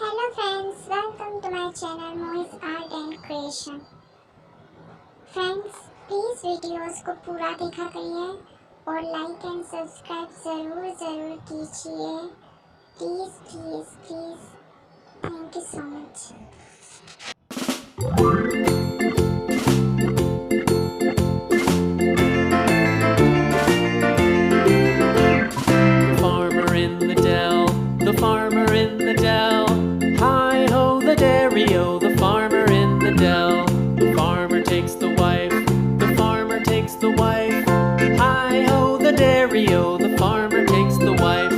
Hello friends, welcome to my channel Mohi's Art and Creation. Friends, please videos को पूरा देखा करिए और लाइक एंड सब्सक्राइब ज़रूर कीजिए. Please. Thank you so much. The farmer in the dell. Hi-ho, the dairy-o, the farmer in the dell. The farmer takes the wife, the farmer takes the wife. Hi-ho, the dairy-o, the farmer takes the wife.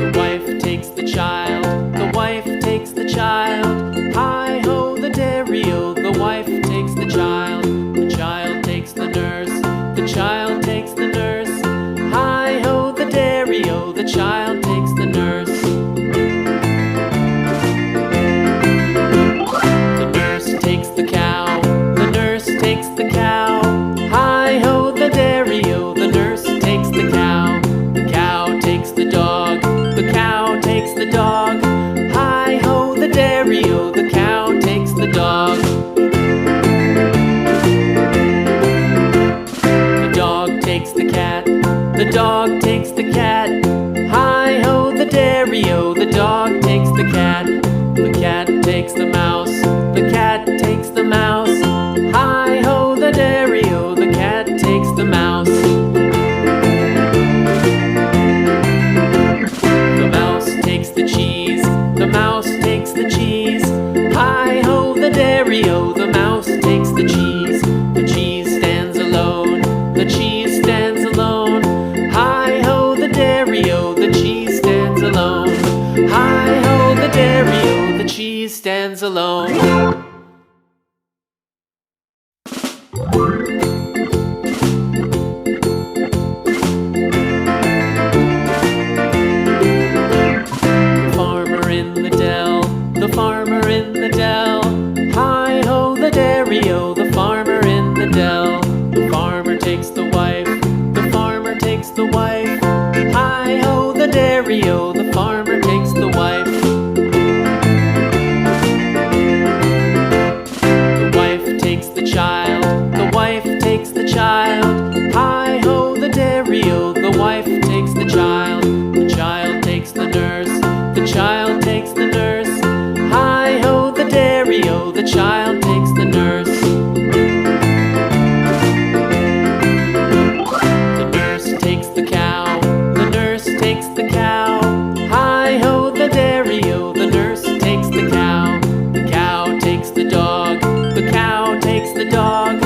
The wife takes the child, the wife takes the child. Hi-ho, the dairy-o, the wife takes the child. The child takes the nurse, the child takes the nurse. Hi-ho, the dairy-o, the child takes the nurse. The nurse takes the cow, the nurse takes the cow. Hi-ho, the dairy-o, the nurse takes the cow. The cow takes the dog, the cow takes the dog. Hi-ho, the dairy-o, the cow takes the dog. The dog takes the cat, the dog takes the cat. Hi-ho, the dairy-o, the dog takes the cat. The cat takes the mouse, the cat takes the mouse. Hi-ho, the dairy-o, the cat takes the mouse. The mouse takes the cheese, the mouse takes the cheese. Hi-ho, the dairy-o, the mouse takes the cheese. The cheese stands alone, the cheese stands alone. Hi-ho, the dairy-o, the cheese stands alone. Hi-ho, the dairy-o, the cheese stands alone. The farmer in the dell, the farmer in the dell. Hi-ho, the dairy-o, the farmer in the dell. The farmer takes the wife, the farmer takes the wife. Hi-ho, the dairy-o, the farmer takes the wife. The wife takes the child, the wife takes the child. Hi-ho, the dairy-o, the wife takes the child. The child takes the nurse, the child takes the nurse. Hi-ho, the dairy-o, the child takes the nurse. The nurse takes the cow, the nurse takes the cow. Hi-ho, the dairy-o, the nurse takes the cow. The cow takes the dog, the cow takes the dog.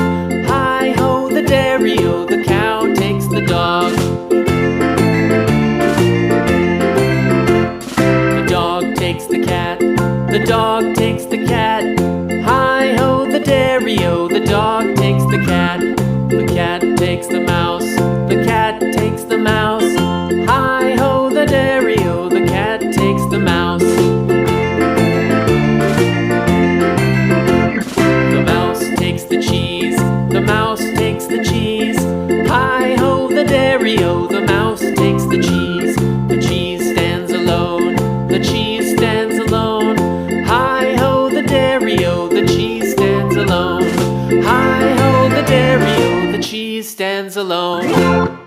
Hi-ho, the dairy-o, the cow takes the dog. The dog takes the cat, the dog takes the cat. Hi-ho, the dairy-o, the dog takes the cat. The cat takes the mouse, the cat takes the mouse. Hi-ho, the dairy-o, the cat takes the mouse. The mouse takes the cheese, the mouse takes the cheese. Hi-ho, the dairy-o, the mouse takes the cheese. The cheese stands alone, the cheese stands alone. Hi-ho, the dairy-o, the cheese stands alone. Hi-ho, the dairy-o, the cheese stands alone.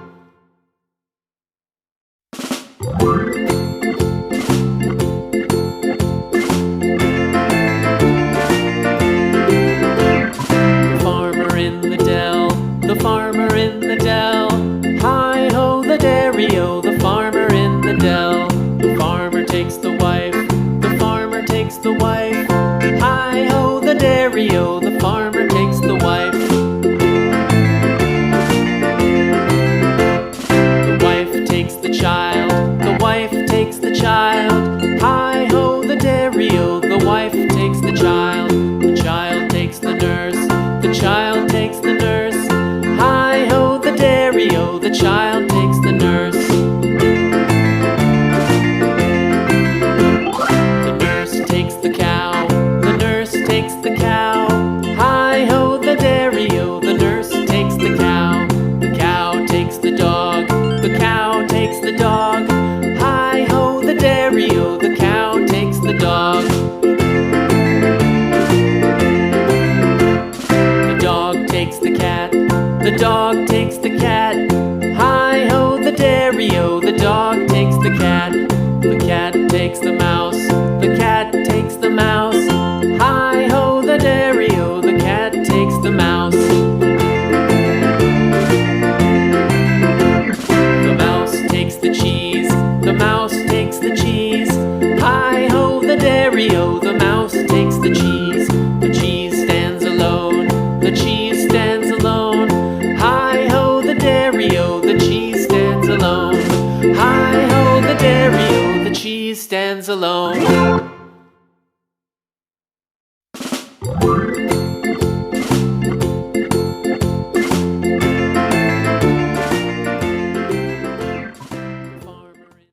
stands alone. Hi ho, the dairy-o, the cheese stands alone.